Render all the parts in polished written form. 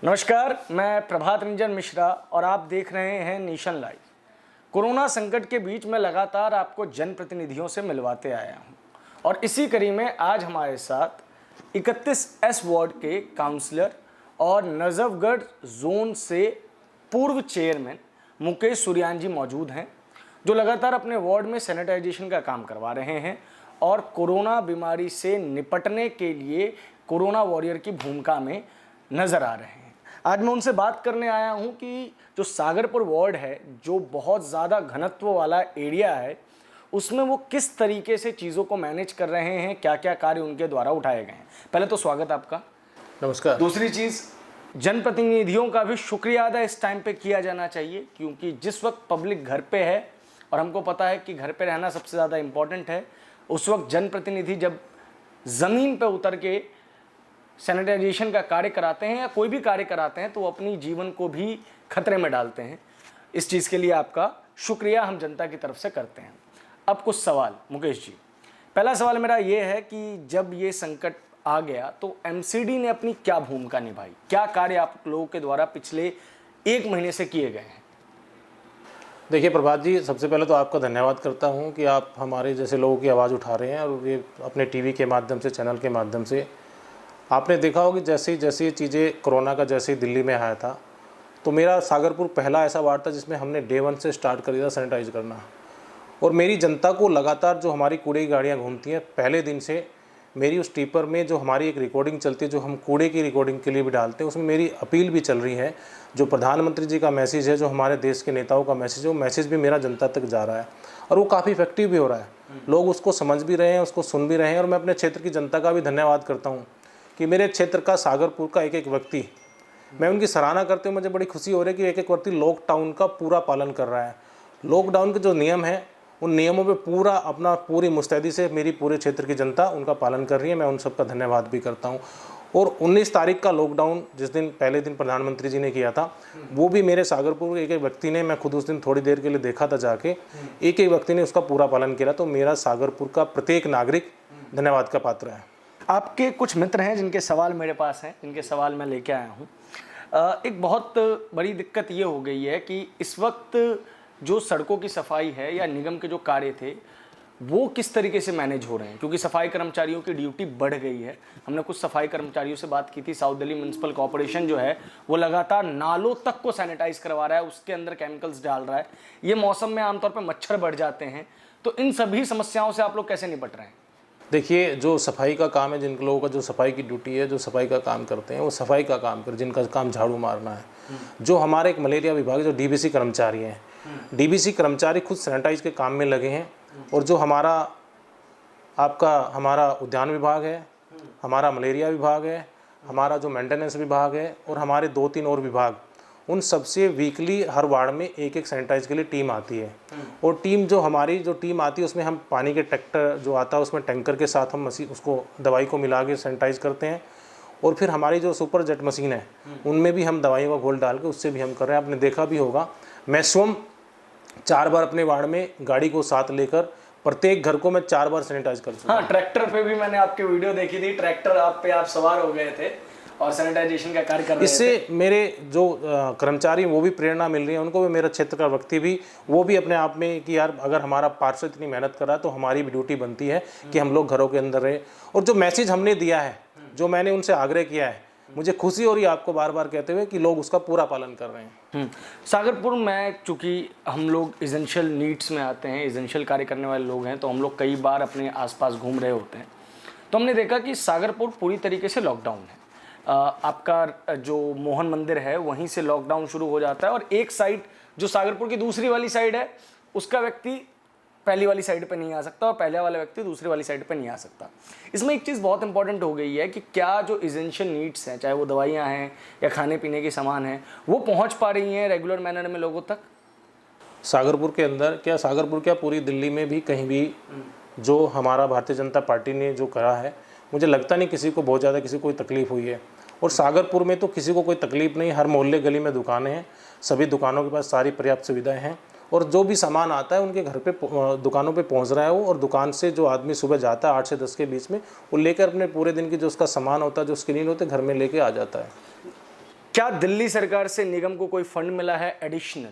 नमस्कार, मैं प्रभात रंजन मिश्रा और आप देख रहे हैं नेशन लाइव। कोरोना संकट के बीच में लगातार आपको जनप्रतिनिधियों से मिलवाते आया हूं और इसी कड़ी में आज हमारे साथ 31S वार्ड के काउंसलर और नजफगढ़ जोन से पूर्व चेयरमैन मुकेश सूर्यान जी मौजूद हैं, जो लगातार अपने वार्ड में सैनिटाइजेशन का काम करवा रहे हैं और कोरोना बीमारी से निपटने के लिए कोरोना वॉरियर की भूमिका में नजर आ रहे हैं। आज मैं उनसे बात करने आया हूं कि जो सागरपुर वार्ड है, जो बहुत ज़्यादा घनत्व वाला एरिया है, उसमें वो किस तरीके से चीज़ों को मैनेज कर रहे हैं, क्या क्या कार्य उनके द्वारा उठाए गए हैं। पहले तो स्वागत आपका। नमस्कार। दूसरी चीज़, जनप्रतिनिधियों का भी शुक्रिया अदा इस टाइम पे किया जाना चाहिए, क्योंकि जिस वक्त पब्लिक घर पे है और हमको पता है कि घर पे रहना सबसे ज़्यादा इम्पॉर्टेंट है, उस वक्त जनप्रतिनिधि जब ज़मीन पे उतर के सैनिटाइजेशन का कार्य कराते हैं या कोई भी कार्य कराते हैं तो वो अपनी जीवन को भी खतरे में डालते हैं। इस चीज़ के लिए आपका शुक्रिया हम जनता की तरफ से करते हैं। अब कुछ सवाल मुकेश जी। पहला सवाल मेरा ये है कि जब ये संकट आ गया तो एमसीडी ने अपनी क्या भूमिका निभाई, क्या कार्य आप लोगों के द्वारा पिछले 1 महीने से किए गए हैं? देखिए प्रभात जी, सबसे पहले तो आपका धन्यवाद करता हूं कि आप हमारे जैसे लोगों की आवाज़ उठा रहे हैं और ये अपने टीवी के माध्यम से, चैनल के माध्यम से। आपने देखा होगा कि जैसे ये चीज़ें कोरोना का जैसे ही दिल्ली में आया था तो मेरा सागरपुर पहला ऐसा वार्ड था जिसमें हमने डे 1 से स्टार्ट कर दिया सैनिटाइज करना। और मेरी जनता को लगातार जो हमारी कूड़े की गाड़ियाँ घूमती हैं, पहले दिन से मेरी उस टीपर में जो हमारी एक रिकॉर्डिंग चलती है, जो हम कूड़े की रिकॉर्डिंग के लिए भी डालते हैं, उसमें मेरी अपील भी चल रही है। जो प्रधानमंत्री जी का मैसेज है, जो हमारे देश के नेताओं का मैसेज है, वो मैसेज भी मेरा जनता तक जा रहा है और वो काफ़ी इफेक्टिव भी हो रहा है। लोग उसको समझ भी रहे हैं, उसको सुन भी रहे हैं। और मैं अपने क्षेत्र की जनता का भी धन्यवाद करता हूँ कि मेरे क्षेत्र का, सागरपुर का एक व्यक्ति, मैं उनकी सराहना करते हुए मुझे बड़ी खुशी हो रही है कि एक व्यक्ति लॉकडाउन का पूरा पालन कर रहा है। लॉकडाउन के जो नियम हैं, उन नियमों पे पूरी मुस्तैदी से मेरी पूरे क्षेत्र की जनता उनका पालन कर रही है। मैं उन सबका धन्यवाद भी करता हूँ। और 19 तारीख का लॉकडाउन जिस दिन पहले दिन प्रधानमंत्री जी ने किया था, वो भी मेरे सागरपुर के एक व्यक्ति ने, मैं खुद उस दिन थोड़ी देर के लिए देखा था जाके, एक व्यक्ति ने उसका पूरा पालन किया। तो मेरा सागरपुर का प्रत्येक नागरिक धन्यवाद का पात्र है। आपके कुछ मित्र हैं जिनके सवाल मेरे पास हैं, जिनके सवाल मैं लेके आया हूँ। एक बहुत बड़ी दिक्कत ये हो गई है कि इस वक्त जो सड़कों की सफाई है या निगम के जो कार्य थे वो किस तरीके से मैनेज हो रहे हैं, क्योंकि सफाई कर्मचारियों की ड्यूटी बढ़ गई है। हमने कुछ सफाई कर्मचारियों से बात की थी। साउथ दिल्ली म्युनिसिपल कॉर्पोरेशन जो है वो लगातार नालों तक को सैनिटाइज करवा रहा है, उसके अंदर केमिकल्स डाल रहा है। ये मौसम में आमतौर पर मच्छर बढ़ जाते हैं, तो इन सभी समस्याओं से आप लोग कैसे निपट रहे हैं? देखिए, जो सफाई का काम है, जिन लोगों का जो सफाई की ड्यूटी है, जो सफाई का काम करते हैं, वो सफाई का काम कर, जिनका काम झाड़ू मारना है। जो हमारे एक मलेरिया विभाग, जो डीबीसी कर्मचारी हैं, डीबीसी कर्मचारी खुद सैनिटाइज के काम में लगे हैं। और जो हमारा उद्यान विभाग है, हमारा मलेरिया विभाग है, हमारा जो मेंटेनेंस विभाग है और हमारे 2-3 और विभाग, उन सबसे वीकली हर वार्ड में एक सैनिटाइज के लिए टीम आती है। और टीम जो हमारी जो टीम आती है, उसमें हम पानी के ट्रैक्टर जो आता है, उसमें टैंकर के साथ हम उसको दवाई को मिला के सैनिटाइज करते हैं। और फिर हमारी जो सुपर जेट मशीन है, उनमें भी हम दवाइयों का घोल डाल के उससे भी हम कर रहे हैं। आपने देखा भी होगा, मैक्सिमम 4 बार अपने वार्ड में गाड़ी को साथ लेकर प्रत्येक घर को मैं 4 बार सैनिटाइज कर चुका। हाँ, ट्रैक्टर पे भी मैंने आपकी वीडियो देखी थी। ट्रैक्टर आप सवार हो गए थे और सैनिटाइजेशन का कार्य कर रहे थे। इससे मेरे जो कर्मचारी, वो भी प्रेरणा मिल रही है, उनको भी, मेरा क्षेत्र का व्यक्ति भी, वो भी अपने आप में कि यार अगर हमारा पार्षद इतनी मेहनत कर रहा है तो हमारी भी ड्यूटी बनती है कि हम लोग घरों के अंदर रहे। और जो मैसेज हमने दिया है, जो मैंने उनसे आग्रह किया है, मुझे खुशी हो रही है आपको बार बार कहते हुए कि लोग उसका पूरा पालन कर रहे हैं। सागरपुर में चूँकि हम लोग एसेंशियल नीड्स में आते हैं, एसेंशियल कार्य करने वाले लोग हैं, तो हम लोग कई बार अपने आसपास घूम रहे होते हैं, तो हमने देखा कि सागरपुर पूरी तरीके से लॉकडाउन है। आपका जो मोहन मंदिर है वहीं से लॉकडाउन शुरू हो जाता है और एक साइड जो सागरपुर की दूसरी वाली साइड है, उसका व्यक्ति पहली वाली साइड पे नहीं आ सकता और पहले वाला व्यक्ति दूसरी वाली साइड पे नहीं आ सकता। इसमें एक चीज़ बहुत इंपॉर्टेंट हो गई है कि क्या जो एसेंशियल नीड्स हैं, चाहे वो दवाइयाँ हैं या खाने पीने के सामान हैं, वो पहुँच पा रही हैं रेगुलर मैनर में लोगों तक? सागरपुर के अंदर क्या, सागरपुर क्या, पूरी दिल्ली में भी कहीं भी जो हमारा भारतीय जनता पार्टी ने जो करा है, मुझे लगता नहीं किसी को बहुत ज़्यादा किसी को कोई तकलीफ़ हुई है। और सागरपुर में तो किसी को कोई तकलीफ़ नहीं। हर मोहल्ले गली में दुकानें हैं, सभी दुकानों के पास सारी पर्याप्त सुविधाएं हैं और जो भी सामान आता है उनके घर पे, दुकानों पे पहुंच रहा है वो। और दुकान से जो आदमी सुबह जाता है 8 से 10 के बीच में, वो लेकर अपने पूरे दिन की जो उसका सामान होता है, जो स्क्रीन होते, घर में लेके आ जाता है। क्या दिल्ली सरकार से निगम को कोई फंड मिला है एडिशनल,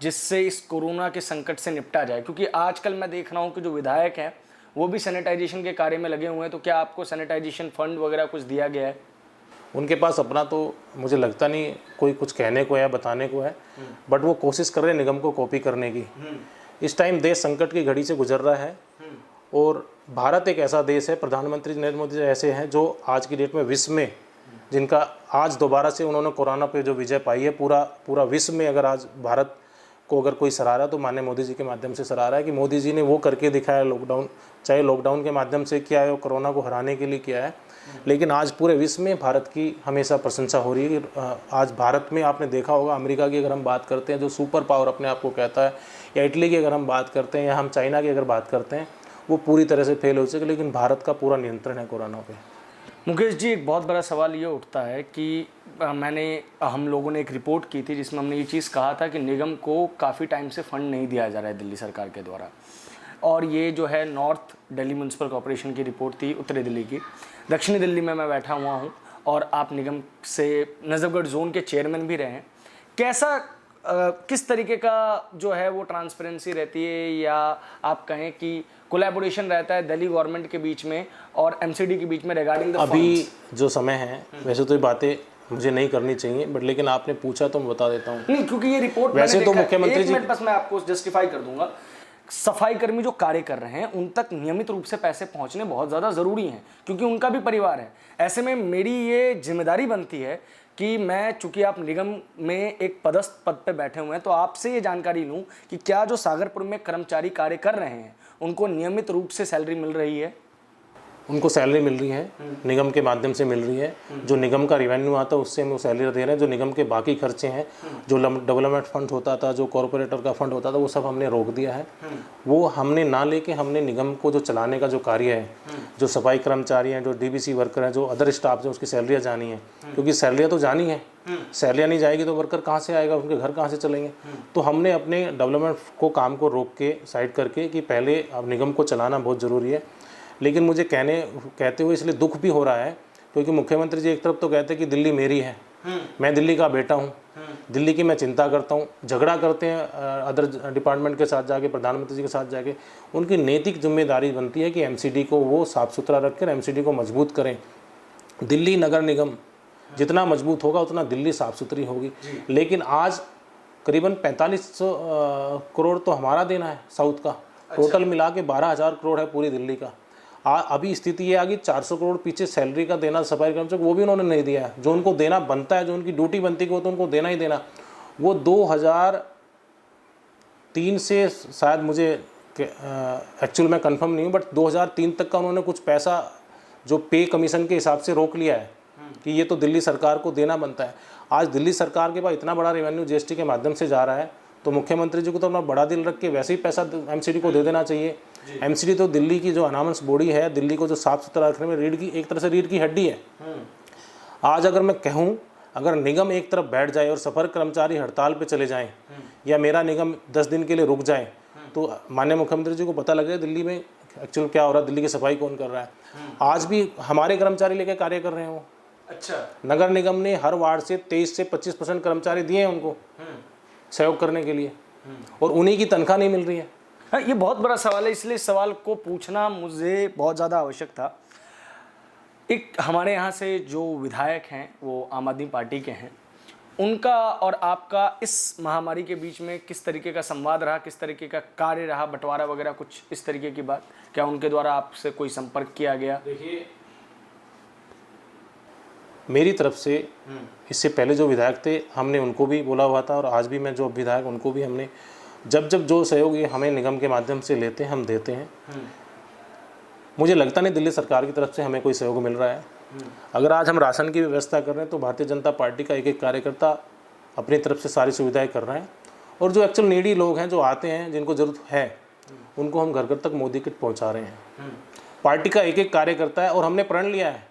जिससे इस कोरोना के संकट से निपटा जाए? क्योंकि आजकल मैं देख रहा हूँ कि जो विधायक हैं वो भी सैनिटाइजेशन के कार्य में लगे हुए हैं, तो क्या आपको सैनिटाइजेशन फंड वगैरह कुछ दिया गया है? उनके पास अपना तो मुझे लगता नहीं कोई कुछ कहने को है, बताने को है, बट वो कोशिश कर रहे हैं निगम को कॉपी करने की। इस टाइम देश संकट की घड़ी से गुजर रहा है और भारत एक ऐसा देश है, प्रधानमंत्री नरेंद्र मोदी जी ऐसे हैं जो आज की डेट में विश्व में, जिनका आज दोबारा से उन्होंने कोरोना पे जो विजय पाई है, पूरा विश्व में अगर आज भारत को अगर कोई सराहा रहा तो माननीय मोदी जी के माध्यम से सराहा रहा है कि मोदी जी ने वो करके दिखाया लॉकडाउन, चाहे लॉकडाउन के माध्यम से किया है, कोरोना को हराने के लिए किया है, लेकिन आज पूरे विश्व में भारत की हमेशा प्रशंसा हो रही है कि आज भारत में आपने देखा होगा, अमेरिका की अगर हम बात करते हैं जो सुपर पावर अपने आप को कहता है, या इटली की अगर हम बात करते हैं, या हम चाइना की अगर बात करते हैं, वो पूरी तरह से फेल हो चुके, लेकिन भारत का पूरा नियंत्रण है कोरोना पे। मुकेश जी, एक बहुत बड़ा सवाल ये उठता है कि हम लोगों ने एक रिपोर्ट की थी जिसमें हमने ये चीज़ कहा था कि निगम को काफ़ी टाइम से फंड नहीं दिया जा रहा है दिल्ली सरकार के द्वारा, और ये जो है नॉर्थ दिल्ली म्यूनसिपल कॉर्पोरेशन की रिपोर्ट थी, उत्तरी दिल्ली की। दक्षिणी दिल्ली में मैं बैठा हुआ हूँ और आप निगम से नजफगढ़ जोन के चेयरमैन भी रहे हैं। कैसा किस तरीके का जो है वो ट्रांसपेरेंसी रहती है, या आप कहें कि कोलैबोरेशन रहता है दिल्ली गवर्नमेंट के बीच में और एमसीडी के बीच में रिगार्डिंग द अभी जो समय है, वैसे तो ये बातें मुझे नहीं करनी चाहिए, बट लेकिन आपने पूछा तो मैं बता देता हूँ। नहीं, क्योंकि ये रिपोर्ट वैसे तो मुख्यमंत्री जी, बस मैं आपको जस्टिफाई कर दूंगा, सफाई कर्मी जो कार्य कर रहे हैं उन तक नियमित रूप से पैसे पहुंचने बहुत ज़्यादा ज़रूरी हैं, क्योंकि उनका भी परिवार है। ऐसे में मेरी ये जिम्मेदारी बनती है कि मैं, चूंकि आप निगम में एक पदस्थ पद पे बैठे हुए हैं, तो आपसे ये जानकारी लूं कि क्या जो सागरपुर में कर्मचारी कार्य कर रहे हैं उनको नियमित रूप से सैलरी मिल रही है? उनको सैलरी मिल रही है, निगम के माध्यम से मिल रही है। जो निगम का रेवेन्यू आता है उससे हम वो सैलरी दे रहे हैं। जो निगम के बाकी खर्चे हैं, जो डेवलपमेंट फंड होता था, जो कॉरपोरेटर का फंड होता था, वो सब हमने रोक दिया है। वो हमने ना लेके हमने निगम को जो चलाने का जो कार्य है, जो सफाई कर्मचारी हैं, जो डीबीसी वर्कर हैं, जो अदर स्टाफ जो उसकी सैलरियाँ जानी है, क्योंकि सैलरियाँ तो जानी है, सैलरियाँ नहीं जाएगी तो वर्कर कहाँ से आएगा, उनके घर कहाँ से चलेंगे। तो हमने अपने डेवलपमेंट को काम को रोक के साइड करके कि पहले अब निगम को चलाना बहुत ज़रूरी है। लेकिन मुझे कहते हुए इसलिए दुख भी हो रहा है, क्योंकि मुख्यमंत्री जी एक तरफ तो कहते हैं कि दिल्ली मेरी है, मैं दिल्ली का बेटा हूँ, दिल्ली की मैं चिंता करता हूँ, झगड़ा करते हैं अदर डिपार्टमेंट के साथ जाके, प्रधानमंत्री जी के साथ जाके। उनकी नैतिक जिम्मेदारी बनती है कि एमसीडी को वो साफ़ सुथरा रखकर एमसीडी को मजबूत करें। दिल्ली नगर निगम जितना मजबूत होगा उतना दिल्ली साफ़ सुथरी होगी। लेकिन आज करीबन 4500 करोड़ तो हमारा देना है साउथ का, टोटल मिला के 12,000 करोड़ है पूरी दिल्ली का। अभी स्थिति ये आ गई 400 करोड़ पीछे सैलरी का देना सफाई कर्मचारियों को, वो भी उन्होंने नहीं दिया है। जो उनको देना बनता है, जो उनकी ड्यूटी बनती है, वो तो उनको देना ही देना। वो 2003 से शायद, मुझे एक्चुअल में कंफर्म नहीं हूँ, बट 2003 तक का उन्होंने कुछ पैसा जो पे कमीशन के हिसाब से रोक लिया है कि ये तो दिल्ली सरकार को देना बनता है। आज दिल्ली सरकार के पास इतना बड़ा रेवेन्यू जीएसटी के माध्यम से जा रहा है, तो मुख्यमंत्री जी को तो अपना बड़ा दिल रख के वैसे ही पैसा एमसीडी को दे देना चाहिए। एमसीडी तो दिल्ली की जो अनामस बॉडी है, दिल्ली को जो साफ सुथरा रखने में रीढ़ की, एक तरह से रीढ़ की हड्डी है। आज अगर मैं कहूँ, अगर निगम एक तरफ बैठ जाए और सफर कर्मचारी हड़ताल पे चले जाएं, या मेरा निगम 10 दिन के लिए रुक जाए, तो माननीय मुख्यमंत्री जी को पता लग जाए दिल्ली में एक्चुअल क्या हो रहा है, दिल्ली की सफाई कौन कर रहा है। आज भी हमारे कर्मचारी लेके कार्य कर रहे हैं वो। अच्छा, नगर निगम ने हर वार्ड से 23 से 25% कर्मचारी दिए हैं उनको सहयोग करने के लिए, और उन्हीं की तनख्वाह नहीं मिल रही है। हाँ, ये बहुत बड़ा सवाल है, इसलिए इस सवाल को पूछना मुझे बहुत ज़्यादा आवश्यक था। एक हमारे यहाँ से जो विधायक हैं वो आम आदमी पार्टी के हैं, उनका और आपका इस महामारी के बीच में किस तरीके का संवाद रहा, किस तरीके का कार्य रहा, बंटवारा वगैरह कुछ इस तरीके की बात, क्या उनके द्वारा आपसे कोई संपर्क किया गया? देखिए, मेरी तरफ से इससे पहले जो विधायक थे हमने उनको भी बोला हुआ था, और आज भी मैं जो विधायक उनको भी हमने जब जो सहयोग ये हमें निगम के माध्यम से लेते हैं हम देते हैं। मुझे लगता नहीं दिल्ली सरकार की तरफ से हमें कोई सहयोग मिल रहा है। अगर आज हम राशन की व्यवस्था कर रहे हैं तो भारतीय जनता पार्टी का एक एक कार्यकर्ता अपनी तरफ से सारी सुविधाएं कर रहे हैं, और जो एक्चुअल नीडी लोग हैं, जो आते हैं, जिनको ज़रूरत है, उनको हम घर घर तक मोदी किट पहुँचा रहे हैं। पार्टी का एक एक कार्यकर्ता है, और हमने प्रण लिया है,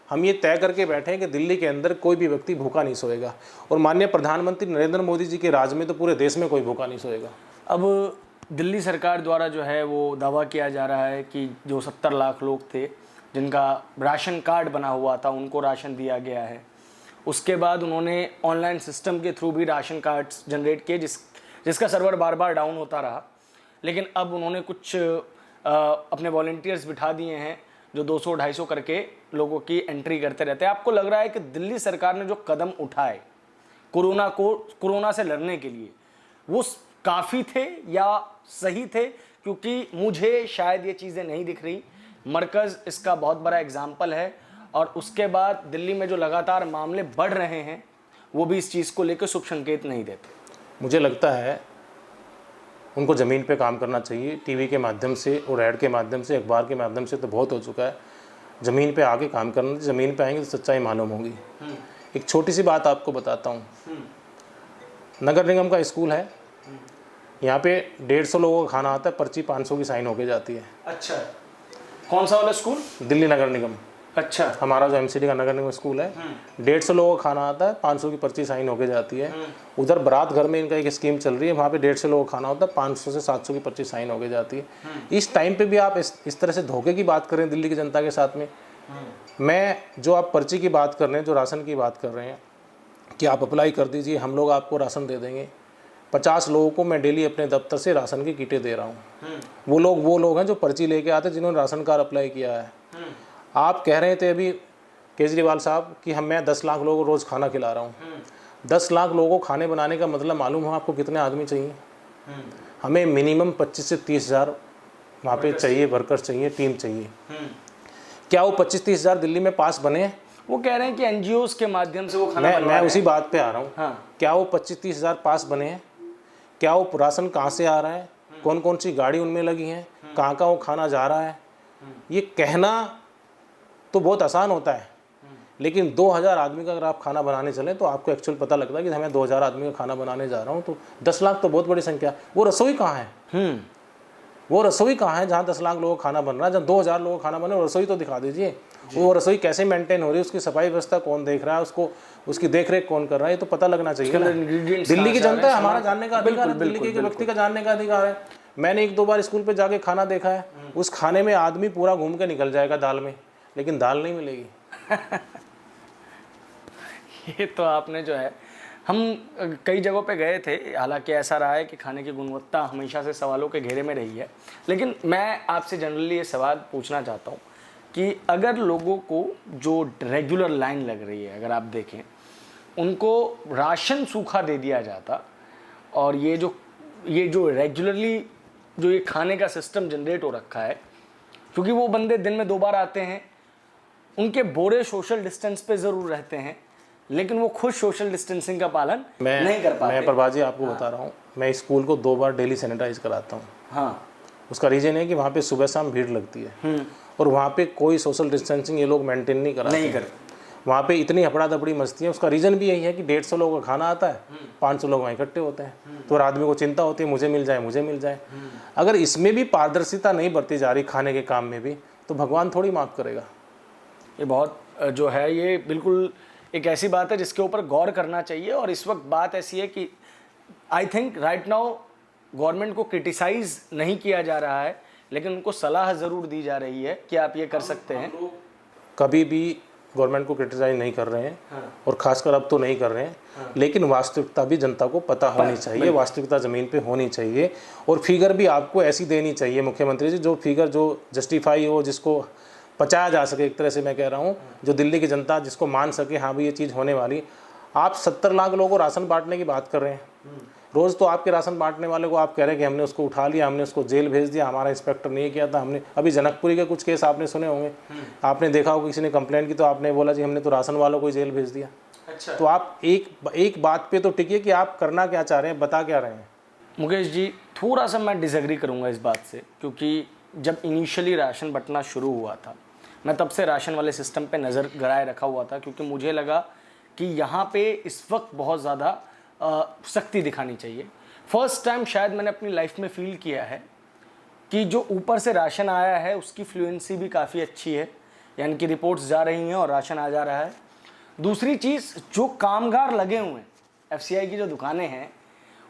हम ये तय करके बैठे हैं कि दिल्ली के अंदर कोई भी व्यक्ति भूखा नहीं सोएगा, और माननीय प्रधानमंत्री नरेंद्र मोदी जी के राज में तो पूरे देश में कोई भूखा नहीं सोएगा। अब दिल्ली सरकार द्वारा जो है वो दावा किया जा रहा है कि जो 70 लाख लोग थे जिनका राशन कार्ड बना हुआ था उनको राशन दिया गया है। उसके बाद उन्होंने ऑनलाइन सिस्टम के थ्रू भी राशन कार्ड्स जनरेट किए जिसका सर्वर बार बार डाउन होता रहा। लेकिन अब उन्होंने कुछ अपने वॉलंटियर्स बिठा दिए हैं जो 200-250 करके लोगों की एंट्री करते रहते हैं। आपको लग रहा है कि दिल्ली सरकार ने जो कदम उठाए कोरोना से लड़ने के लिए वो काफ़ी थे या सही थे? क्योंकि मुझे शायद ये चीज़ें नहीं दिख रही। मरकज़ इसका बहुत बड़ा एग्जाम्पल है और उसके बाद दिल्ली में जो लगातार मामले बढ़ रहे हैं वो भी इस चीज़ को लेकर शुभ संकेत नहीं देते। मुझे लगता है उनको ज़मीन पे काम करना चाहिए। टीवी के माध्यम से और ऐड के माध्यम से, अखबार के माध्यम से तो बहुत हो चुका है। ज़मीन पे आके काम करना, ज़मीन पे आएंगे तो सच्चाई मालूम होगी। एक छोटी सी बात आपको बताता हूँ। नगर निगम का स्कूल है, यहाँ पे 150 लोगों का खाना आता है, पर्ची 500 की साइन होके जाती है। अच्छा, कौन सा वाला स्कूल? दिल्ली नगर निगम। अच्छा, हमारा जो एमसीडी का नगर निगम स्कूल है, 150 लोगों का खाना आता है, 500 की पर्ची साइन होके जाती है। उधर बारात घर में इनका एक स्कीम चल रही है, वहाँ पे 150 लोगों का खाना होता है, 500 से 700 की पर्ची साइन होके जाती है। इस टाइम पे भी आप इस तरह से धोखे की बात कर रहे हैं दिल्ली की जनता के साथ में। मैं जो आप पर्ची की बात कर रहे हैं, जो राशन की बात कर रहे हैं कि आप अप्लाई कर दीजिए, हम लोग आपको राशन दे देंगे। 50 लोगों को मैं डेली अपने दफ्तर से राशन की किटें दे रहा हूँ। वो लोग हैं जो पर्ची लेके आते हैं, जिन्होंने राशन कार्ड अप्लाई किया है। आप कह रहे थे अभी केजरीवाल साहब कि मैं 10 लाख लोगों को रोज़ खाना खिला रहा हूँ। 10 लाख लोगों को खाने बनाने का मतलब मालूम हो आपको कितने आदमी चाहिए? हमें मिनिमम 25 से 30 हज़ार वहाँ पे चाहिए, वर्कर्स चाहिए, टीम चाहिए। क्या वो 25-30 हज़ार दिल्ली में पास बने हैं? वो कह रहे हैं कि एनजीओज के माध्यम से वो खाना मैं उसी बात पे आ रहा हूँ। हाँ। क्या वो 25-30 हज़ार पास बने हैं? क्या वो राशन कहाँ से आ रहा है? कौन कौन सी गाड़ी उनमें लगी हैं? कहाँ वो खाना जा रहा है? ये कहना तो बहुत आसान होता है, लेकिन 2000 आदमी का अगर आप खाना बनाने चलें तो आपको एक्चुअल पता लगता है कि मैं 2000 आदमी का खाना बनाने जा रहा हूँ, तो 10 लाख तो बहुत बड़ी संख्या। वो रसोई कहाँ है? वो रसोई कहाँ है जहाँ 10 लाख लोगों का खाना बन रहा है? जहाँ 2000 लोगों का खाना बने, रसोई तो दिखा दीजिए। वो रसोई कैसे मेंटेन हो रही है, उसकी सफाई व्यवस्था कौन देख रहा है, उसकी देख रेख कौन कर रहा है, ये तो पता लगना चाहिए ना। दिल्ली की जनता है, हमारा जानने का अधिकार है, दिल्ली के व्यक्ति का जानने का अधिकार है। मैंने 1-2 बार स्कूल पे जाके खाना देखा है, उस खाने में आदमी पूरा घूम के निकल जाएगा दाल में, लेकिन दाल नहीं मिलेगी। ये तो आपने जो है, हम कई जगहों पे गए थे, हालांकि ऐसा रहा है कि खाने की गुणवत्ता हमेशा से सवालों के घेरे में रही है। लेकिन मैं आपसे जनरली ये सवाल पूछना चाहता हूँ कि अगर लोगों को जो रेगुलर लाइन लग रही है, अगर आप देखें, उनको राशन सूखा दे दिया जाता और ये जो रेगुलरली जो ये खाने का सिस्टम जनरेट हो रखा है, क्योंकि वो बंदे दिन में 2 बार आते हैं, उनके बोरे सोशल डिस्टेंस पे ज़रूर रहते हैं, लेकिन वो खुद सोशल डिस्टेंसिंग का पालन नहीं कर पाते। मैं प्रभात जी आपको बता रहा हूँ, मैं स्कूल को 2 बार डेली सैनिटाइज कराता हूँ। हाँ, उसका रीज़न है कि वहाँ पे सुबह शाम भीड़ लगती है और वहाँ पे कोई सोशल डिस्टेंसिंग ये लोग मेंटेन नहीं करते। वहाँ पे इतनी हपड़ा दपड़ी मस्ती है। उसका रीज़न भी यही है कि 150 लोगों का खाना आता है, 500 लोग वहाँ इकट्ठे होते हैं, तो आदमी को चिंता होती है मुझे मिल जाए। अगर इसमें भी पारदर्शिता नहीं बरती जा रही खाने के काम में भी, तो भगवान थोड़ी माफ़ करेगा। ये बहुत जो है, ये बिल्कुल एक ऐसी बात है जिसके ऊपर गौर करना चाहिए। और इस वक्त बात ऐसी है कि I think right now government को क्रिटिसाइज़ नहीं किया जा रहा है, लेकिन उनको सलाह ज़रूर दी जा रही है कि आप ये कर सकते हैं। कभी भी गवर्नमेंट को क्रिटिसाइज नहीं कर रहे हैं और खासकर अब तो नहीं कर रहे हैं, लेकिन वास्तविकता भी जनता को पता होनी चाहिए, वास्तविकता ज़मीन पे होनी चाहिए। और फिगर भी आपको ऐसी देनी चाहिए मुख्यमंत्री जी, जो फिगर जो जस्टिफाई हो, जिसको पचाया जा सके, एक तरह से मैं कह रहा हूँ, जो दिल्ली की जनता जिसको मान सके हाँ भाई ये चीज़ होने वाली। आप 70 लाख लोगों को राशन बांटने की बात कर रहे हैं, रोज़ तो आपके राशन बांटने वाले को आप कह रहे हैं कि हमने उसको उठा लिया, हमने उसको जेल भेज दिया, हमारा इंस्पेक्टर नहीं किया था। हमने अभी जनकपुरी के कुछ केस आपने सुने होंगे, आपने देखा होगा किसी ने कंप्लेंट की तो आपने बोला जी हमने तो राशन वालों को जेल भेज दिया। अच्छा, तो आप एक बात पे तो टिकिए कि आप करना क्या चाह रहे हैं, बता क्या रहे हैं। मुकेश जी, थोड़ा सा मैं डिसएग्री करूँगा इस बात से, क्योंकि जब इनिशियली राशन बंटना शुरू हुआ था, मैं तब से राशन वाले सिस्टम पे नज़र गड़ाए रखा हुआ था, क्योंकि मुझे लगा कि यहाँ पे इस वक्त बहुत ज़्यादा सख्ती दिखानी चाहिए। फर्स्ट टाइम शायद मैंने अपनी लाइफ में फ़ील किया है कि जो ऊपर से राशन आया है उसकी फ्लुएंसी भी काफ़ी अच्छी है, यानी कि रिपोर्ट्स जा रही हैं और राशन आ जा रहा है। दूसरी चीज़, जो कामगार लगे हुए हैं, एफसीआई की जो दुकानें हैं,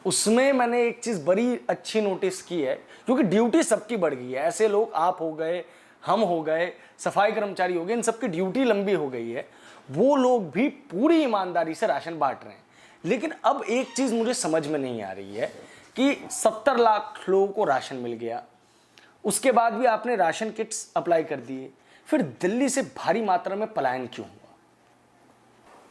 उसमें मैंने एक चीज़ बड़ी अच्छी नोटिस की है, क्योंकि ड्यूटी सबकी बढ़ गई है। ऐसे लोग आप हो गए, हम हो गए, सफाई कर्मचारी हो गए, इन सबकी ड्यूटी लंबी हो गई है। वो लोग भी पूरी ईमानदारी से राशन बांट रहे हैं। लेकिन अब एक चीज़ मुझे समझ में नहीं आ रही है कि 70 लाख लोगों को राशन मिल गया, उसके बाद भी आपने राशन किट्स अप्लाई कर दिए, फिर दिल्ली से भारी मात्रा में पलायन क्यों हुआ?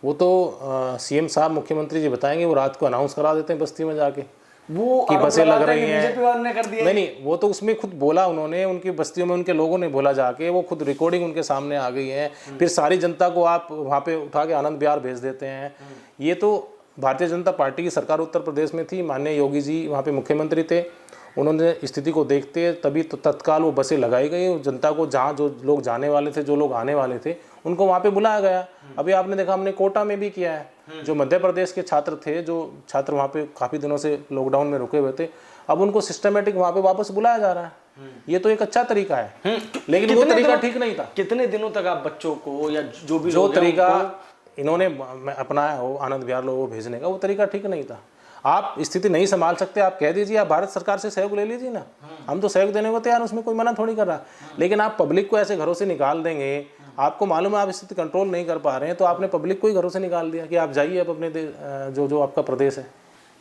वो तो सीएम साहब, मुख्यमंत्री जी बताएंगे। वो रात को अनाउंस करा देते हैं बस्ती में जाके वो कि बसें लग रही हैं। बीजेपी वालों ने कर दिया। नहीं, वो तो उसमें खुद बोला उन्होंने, उनकी बस्तियों में उनके लोगों ने बोला जाके, वो खुद रिकॉर्डिंग उनके सामने आ गई है। फिर सारी जनता को आप वहाँ पे उठा के आनंद विहार भेज देते हैं। ये तो भारतीय जनता पार्टी की सरकार उत्तर प्रदेश में थी, माननीय योगी जी वहाँ पे मुख्यमंत्री थे। उन्होंने स्थिति को देखते तभी तो तत्काल वो बसें लगाई गई और जनता को जहाँ जो लोग जाने वाले थे, जो लोग आने वाले थे, उनको वहाँ पे बुलाया गया। अभी आपने देखा हमने कोटा में भी किया है। जो मध्य प्रदेश के छात्र थे, जो छात्र वहाँ पे काफ़ी दिनों से लॉकडाउन में रुके हुए थे, अब उनको सिस्टमेटिक वहाँ पे वापस बुलाया जा रहा है। ये तो एक अच्छा तरीका है, लेकिन वो तरीका ठीक नहीं था। कितने दिनों तक आप बच्चों को या जो तरीका इन्होंने अपनाया हो आनंद विहार लोगों को भेजने का, वो तरीका ठीक नहीं था। आप स्थिति नहीं संभाल सकते, आप कह दीजिए, आप भारत सरकार से सहयोग ले लीजिए ना, हम तो सहयोग देने को तैयार, उसमें कोई मना थोड़ी कर रहा। लेकिन आप पब्लिक को ऐसे घरों से निकाल देंगे, आपको मालूम है आप स्थिति कंट्रोल नहीं कर पा रहे हैं, तो आपने पब्लिक को ही घरों से निकाल दिया कि आप जाइए अब अपने जो आपका प्रदेश है।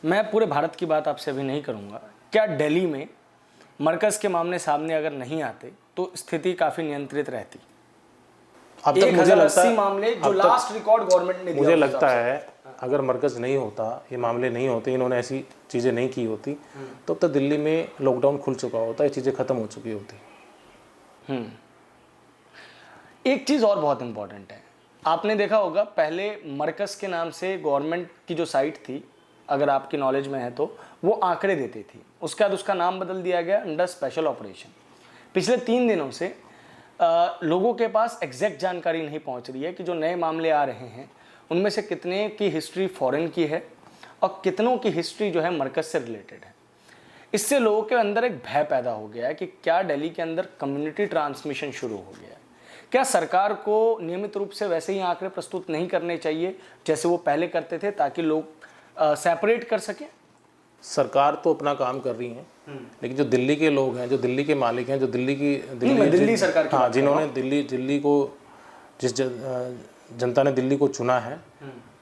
मैं पूरे भारत की बात आपसे अभी नहीं करूँगा। क्या दिल्ली में मरकज़ के मामले सामने अगर नहीं आते तो स्थिति काफ़ी नियंत्रित रहती? अब तक मुझे लगता है मामले जो लास्ट रिकॉर्ड गवर्नमेंट ने दिया, मुझे लगता है अगर मरकज़ नहीं होता, ये मामले नहीं होते, इन्होंने ऐसी चीज़ें नहीं की होती, तो अब तक दिल्ली में लॉकडाउन खुल चुका होता, ये चीज़ें ख़त्म हो चुकी होती। एक चीज़ और बहुत इंपॉर्टेंट है, आपने देखा होगा पहले मरकज़ के नाम से गवर्नमेंट की जो साइट थी, अगर आपकी नॉलेज में है तो, वो आंकड़े देती थी। उसके बाद उसका नाम बदल दिया गया अंडर स्पेशल ऑपरेशन। पिछले 3 दिनों से लोगों के पास एग्जैक्ट जानकारी नहीं पहुंच रही है कि जो नए मामले आ रहे हैं उनमें से कितने की हिस्ट्री फॉरेन की है और कितनों की हिस्ट्री जो है मरकज़ से रिलेटेड है। इससे लोगों के अंदर एक भय पैदा हो गया है कि क्या दिल्ली के अंदर कम्युनिटी ट्रांसमिशन शुरू हो गया है। क्या सरकार को नियमित रूप से वैसे ही आंकड़े प्रस्तुत नहीं करने चाहिए जैसे वो पहले करते थे, ताकि लोग सेपरेट कर सकें? सरकार तो अपना काम कर रही है, लेकिन जो दिल्ली के लोग हैं, जो दिल्ली के मालिक हैं, जो दिल्ली सरकार की, हाँ, जिन्होंने दिल्ली को, जिस जनता ने दिल्ली को चुना है,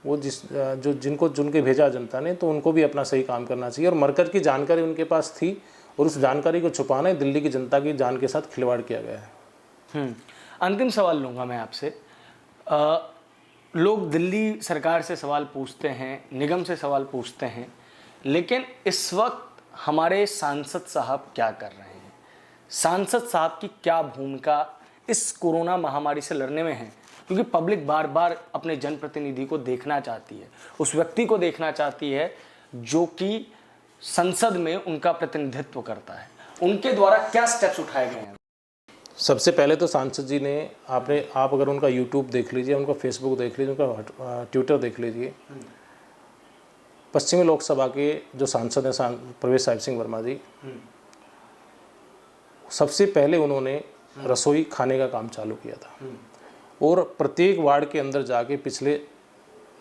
वो जिनके भेजा जनता ने, तो उनको भी अपना सही काम करना चाहिए। और मरकज़ की जानकारी उनके पास थी और उस जानकारी को छुपाने दिल्ली की जनता की जान के साथ खिलवाड़ किया गया है। अंतिम सवाल लूँगा मैं आपसे। लोग दिल्ली सरकार से सवाल पूछते हैं, निगम से सवाल पूछते हैं, लेकिन इस वक्त हमारे सांसद साहब क्या कर रहे हैं? सांसद साहब की क्या भूमिका इस कोरोना महामारी से लड़ने में है? क्योंकि पब्लिक बार बार अपने जनप्रतिनिधि को देखना चाहती है, उस व्यक्ति को देखना चाहती है जो कि संसद में उनका प्रतिनिधित्व करता है। उनके द्वारा क्या स्टेप्स उठाए गए हैं? सबसे पहले तो सांसद जी ने, आप अगर उनका यूट्यूब देख लीजिए, उनका फेसबुक देख लीजिए, उनका ट्विटर देख लीजिए, पश्चिमी लोकसभा के जो सांसद हैं प्रवेश साहिब सिंह वर्मा जी, सबसे पहले उन्होंने रसोई खाने का काम चालू किया था और प्रत्येक वार्ड के अंदर जाके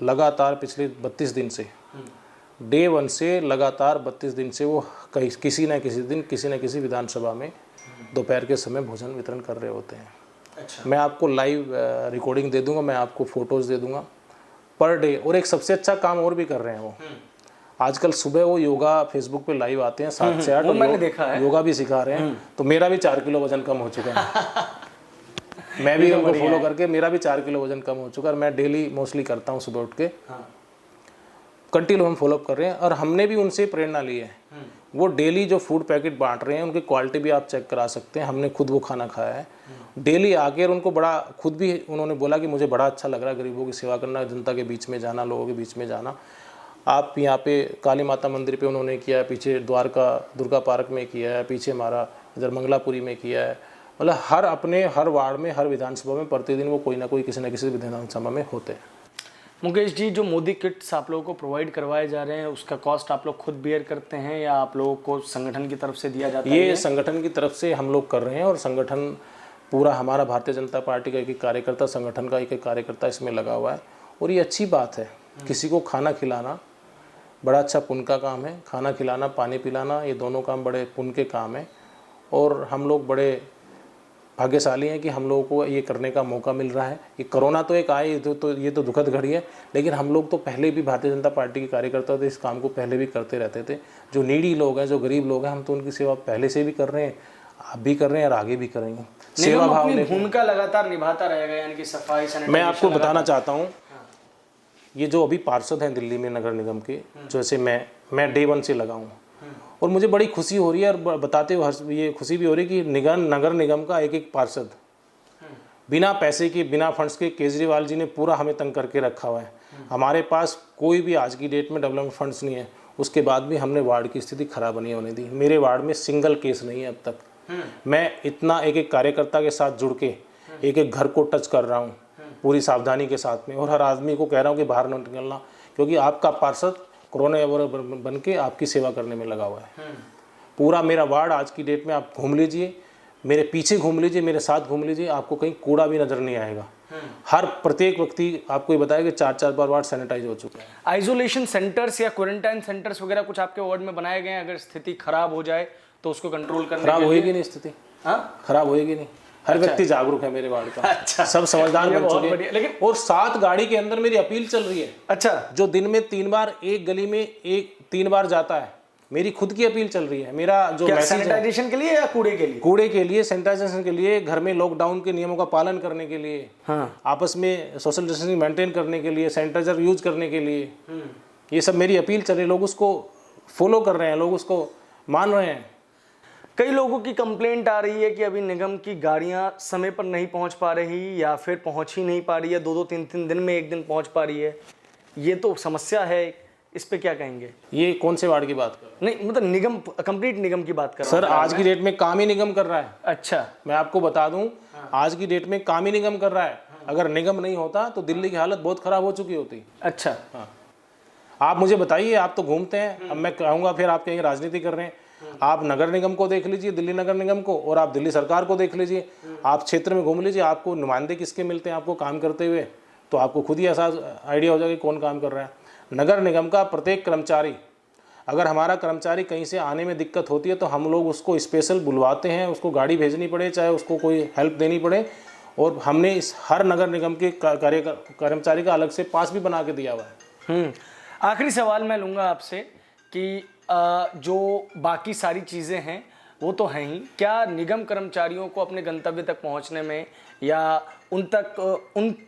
लगातार पिछले 32 दिन से, डे 1 से लगातार 32 दिन से वो किसी न किसी दिन किसी न किसी विधानसभा में दोपहर के समय भोजन वितरण कर रहे होते हैं। अच्छा। मैं आपको लाइव रिकॉर्डिंग दे दूंगा, मैं आपको फोटोज़ दे दूंगा पर डे। और एक सबसे अच्छा काम और भी कर रहे हैं वो, आजकल सुबह वो योगा फेसबुक पे लाइव आते हैं 7 से 8, मैंने देखा है, योगा भी सिखा रहे हैं। तो मेरा भी 4 किलो वजन कम हो चुका है। मैं भी उनको फॉलो करके मेरा भी 4 किलो वजन कम हो चुका है। मैं डेली मोस्टली करता हूँ सुबह उठ के, कंटिन्यू हम फॉलोअप कर रहे हैं और हमने भी उनसे प्रेरणा ली है। वो डेली जो फूड पैकेट बांट रहे हैं उनकी क्वालिटी भी आप चेक करा सकते हैं। हमने खुद वो खाना खाया है डेली आके, उनको बड़ा, खुद भी उन्होंने बोला कि मुझे बड़ा अच्छा लग रहा है गरीबों की सेवा करना, जनता के बीच में जाना, लोगों के बीच में जाना। आप यहाँ पे काली माता मंदिर पे उन्होंने किया है, पीछे द्वारका दुर्गा पार्क में किया है, पीछे हमारा इधर मंगलापुरी में किया है। मतलब हर वार्ड में, हर विधानसभा में प्रतिदिन वो कोई ना कोई किसी न किसी विधानसभा में होते हैं। मुकेश जी, जो मोदी किट्स आप लोगों को प्रोवाइड करवाए जा रहे हैं, उसका कॉस्ट आप लोग खुद बियर करते हैं या आप लोगों को संगठन की तरफ से दिया जाता है? ये संगठन की तरफ से हम लोग कर रहे हैं और संगठन पूरा हमारा भारतीय जनता पार्टी का एक कार्यकर्ता, संगठन का एक कार्यकर्ता इसमें लगा हुआ है। और ये अच्छी बात है, किसी को खाना खिलाना बड़ा अच्छा पुण्य का काम है। खाना खिलाना, पानी पिलाना, ये दोनों काम बड़े पुण्य के काम है। और हम लोग बड़े भाग्यशाली हैं कि हम लोगों को ये करने का मौका मिल रहा है। ये कोरोना तो एक आए ये तो दुखद घड़ी है, लेकिन हम लोग तो पहले भी भारतीय जनता पार्टी के कार्यकर्ता थे, इस काम को पहले भी करते रहते थे। जो नीडी लोग हैं, जो गरीब लोग हैं, हम तो उनकी सेवा पहले से भी कर रहे हैं, आप भी कर रहे हैं और आगे भी करेंगे। सेवा भाव अपनी भूमिका लगातार निभाता रहेगा, यानी कि सफाई सैनिटाइजेशन। मैं आपको बताना चाहता हूँ, ये जो अभी पार्षद हैं दिल्ली में नगर निगम के, जैसे मैं डे 1 से लगा हूँ और मुझे बड़ी खुशी हो रही है और बताते हुए ये खुशी भी हो रही है कि नगर निगम का एक पार्षद बिना पैसे के, बिना फंड्स के, केजरीवाल जी ने पूरा हमें तंग करके रखा हुआ है। हमारे पास कोई भी आज की डेट में डेवलपमेंट फंड्स नहीं है, उसके बाद भी हमने वार्ड की स्थिति खराब नहीं होने दी। मेरे वार्ड में सिंगल केस नहीं है अब तक। मैं इतना एक कार्यकर्ता के साथ जुड़ के एक घर को टच कर रहा हूँ पूरी सावधानी के साथ में, और हर आदमी को कह रहा हूँ कि बाहर न निकलना, क्योंकि आपका पार्षद कोरोना वॉरियर बन के आपकी सेवा करने में लगा हुआ है। पूरा मेरा वार्ड आज की डेट में आप घूम लीजिए, मेरे पीछे घूम लीजिए, मेरे साथ घूम लीजिए, आपको कहीं कूड़ा भी नजर नहीं आएगा। हर प्रत्येक व्यक्ति आपको ये बताया कि 4-4 बार वार्ड सैनिटाइज हो चुका है। आइसोलेशन सेंटर्स या क्वारंटाइन सेंटर्स वगैरह कुछ आपके वार्ड में बनाए गए हैं, अगर स्थिति खराब हो जाए तो उसको कंट्रोल करने खराब होएगी नहीं स्थिति, खराब होएगी नहीं। हर व्यक्ति जागरूक है मेरे वार्ड का। अच्छा, सब समझदार बन चुके हैं। लेकिन और 7 गाड़ी के अंदर मेरी अपील चल रही है। अच्छा, जो दिन में 3 बार एक गली में 3 बार जाता है, मेरी खुद की अपील चल रही है। मेरा जो मैसेज है सैनिटाइजेशन के लिए या कूड़े के लिए? कूड़े के लिए, सैनिटाइजेशन के लिए, घर में लॉकडाउन के नियमों का पालन करने के लिए, आपस में सोशल डिस्टेंसिंग मेंटेन करने के लिए, सैनिटाइजर यूज करने के लिए, ये सब मेरी अपील चल रही है। लोग उसको फॉलो कर रहे हैं, लोग उसको मान रहे हैं। कई लोगों की कंप्लेंट आ रही है कि अभी निगम की गाड़ियां समय पर नहीं पहुंच पा रही, या फिर पहुंच ही नहीं पा रही है, 2-2, 3-3 दिन में एक दिन पहुंच पा रही है। ये तो समस्या है, इस पे क्या कहेंगे? ये कौन से वार्ड की बात कर रहे हैं? नहीं, मतलब निगम, कंप्लीट निगम की बात कर रहा हूं। सर, आज की डेट में काम ही निगम कर रहा है। अच्छा, मैं आपको बता दूं, आज की डेट में काम ही निगम कर रहा है। अगर निगम नहीं होता तो दिल्ली की हालत बहुत खराब हो चुकी होती। अच्छा, हाँ, आप मुझे बताइए, आप तो घूमते हैं, अब मैं कहूँगा फिर आप कहीं राजनीति कर रहे हैं। आप नगर निगम को देख लीजिए, दिल्ली नगर निगम को, और आप दिल्ली सरकार को देख लीजिए। आप क्षेत्र में घूम लीजिए, आपको नुमाइंदे किसके मिलते हैं आपको काम करते हुए, तो आपको खुद ही एहसास आइडिया हो जाएगा कौन काम कर रहा है। नगर निगम का प्रत्येक कर्मचारी, अगर हमारा कर्मचारी कहीं से आने में दिक्कत होती है तो हम लोग उसको स्पेशल बुलवाते हैं, उसको गाड़ी भेजनी पड़े, चाहे उसको कोई हेल्प देनी पड़े, और हमने इस हर नगर निगम के कर्मचारी का अलग से पास भी बना के दिया हुआ है। आखिरी सवाल मैं लूँगा आपसे कि जो बाकी सारी चीज़ें हैं वो तो हैं ही, क्या निगम कर्मचारियों को अपने गंतव्य तक पहुंचने में या उन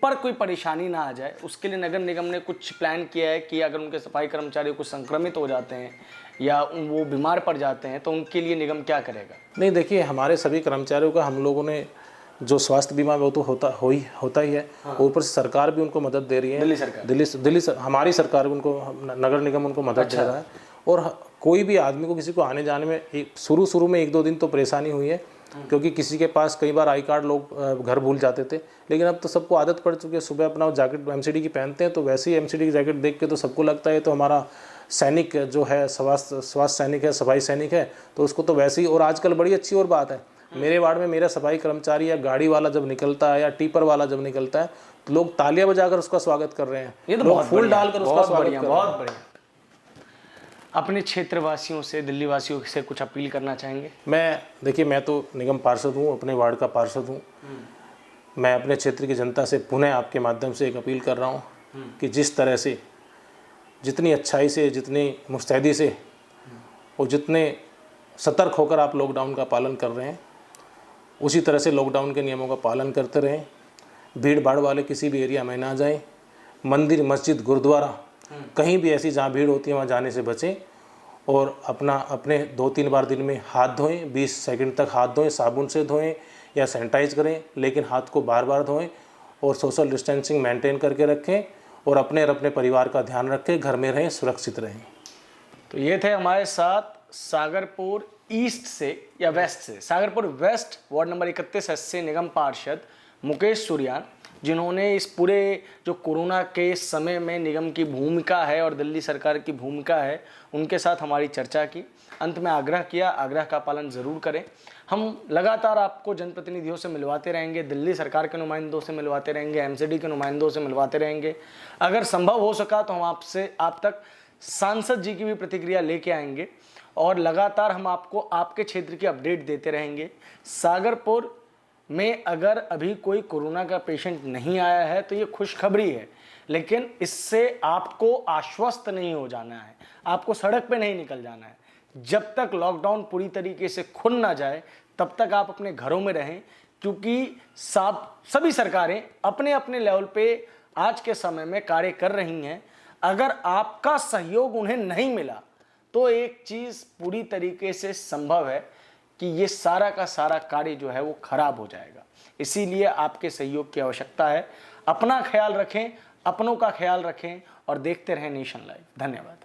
पर कोई परेशानी ना आ जाए, उसके लिए नगर निगम ने कुछ प्लान किया है कि अगर उनके सफाई कर्मचारी कुछ संक्रमित हो जाते हैं या वो बीमार पड़ जाते हैं तो उनके लिए निगम क्या करेगा? नहीं, देखिए, हमारे सभी कर्मचारियों का हम लोगों ने जो स्वास्थ्य बीमा वो तो होता ही है। ऊपर से सरकार भी उनको मदद दे रही है। दिल्ली हमारी सरकार उनको, नगर निगम उनको मदद दे रहा है। और कोई भी आदमी को, किसी को आने जाने में शुरू में 1-2 दिन तो परेशानी हुई है, क्योंकि किसी के पास कई बार आई कार्ड लोग घर भूल जाते थे, लेकिन अब तो सबको आदत पड़ चुकी है। सुबह अपना जैकेट एमसीडी की पहनते हैं, तो वैसे ही एमसीडी की जैकेट देख के तो सबको लगता है तो हमारा सैनिक जो है, स्वास्थ्य सैनिक है, सफाई सैनिक है, तो उसको तो वैसे ही। और आजकल बड़ी अच्छी और बात है, मेरे वार्ड में मेरा सफाई कर्मचारी या गाड़ी वाला जब निकलता है या टिपर वाला जब निकलता है तो लोग तालियां बजाकर उसका स्वागत कर रहे हैं। ये तो लोग फूल डालकर उसका स्वागत कर रहे हैं। बहुत बढ़िया। अपने क्षेत्र वासियों से, दिल्ली वासियों से कुछ अपील करना चाहेंगे? देखिए, मैं तो निगम पार्षद हूँ, अपने वार्ड का पार्षद हूँ। मैं अपने क्षेत्र की जनता से पुनः आपके माध्यम से एक अपील कर रहा हूँ कि जिस तरह से, जितनी अच्छाई से, जितनी मुस्तैदी से और जितने सतर्क होकर आप लॉकडाउन का पालन कर रहे हैं, उसी तरह से लॉकडाउन के नियमों का पालन करते रहें। भीड़ भाड़ वाले किसी भी एरिया में ना जाएं। मंदिर, मस्जिद, गुरुद्वारा, कहीं भी ऐसी जहाँ भीड़ होती है वहाँ जाने से बचें। और अपने 2-3 बार दिन में हाथ धोएं, 20 सेकंड तक हाथ धोएं, साबुन से धोएं या सैनिटाइज करें, लेकिन हाथ को बार बार धोएं और सोशल डिस्टेंसिंग मेंटेन करके रखें और अपने परिवार का ध्यान रखें, घर में रहें, सुरक्षित रहें। तो ये थे हमारे साथ सागरपुर ईस्ट से या वेस्ट से, सागरपुर वेस्ट वार्ड नंबर 31 से निगम पार्षद मुकेश सुरयान, जिन्होंने इस पूरे जो कोरोना के समय में निगम की भूमिका है और दिल्ली सरकार की भूमिका है उनके साथ हमारी चर्चा की। अंत में आग्रह किया, आग्रह का पालन ज़रूर करें। हम लगातार आपको जनप्रतिनिधियों से मिलवाते रहेंगे, दिल्ली सरकार के नुमाइंदों से मिलवाते रहेंगे, एमसीडी के नुमाइंदों से मिलवाते रहेंगे। अगर संभव हो सका तो हम आप तक सांसद जी की भी प्रतिक्रिया लेके आएंगे और लगातार हम आपको आपके क्षेत्र की अपडेट देते रहेंगे। सागरपुर में अगर अभी कोई कोरोना का पेशेंट नहीं आया है तो ये खुशखबरी है, लेकिन इससे आपको आश्वस्त नहीं हो जाना है, आपको सड़क पे नहीं निकल जाना है। जब तक लॉकडाउन पूरी तरीके से खुल ना जाए तब तक आप अपने घरों में रहें, क्योंकि सभी सरकारें अपने अपने लेवल पे आज के समय में कार्य कर रही हैं। अगर आपका सहयोग उन्हें नहीं मिला तो एक चीज़ पूरी तरीके से संभव है कि ये सारा का सारा कार्य जो है वो खराब हो जाएगा। इसीलिए आपके सहयोग की आवश्यकता है। अपना ख्याल रखें, अपनों का ख्याल रखें और देखते रहें नेशन लाइव। धन्यवाद।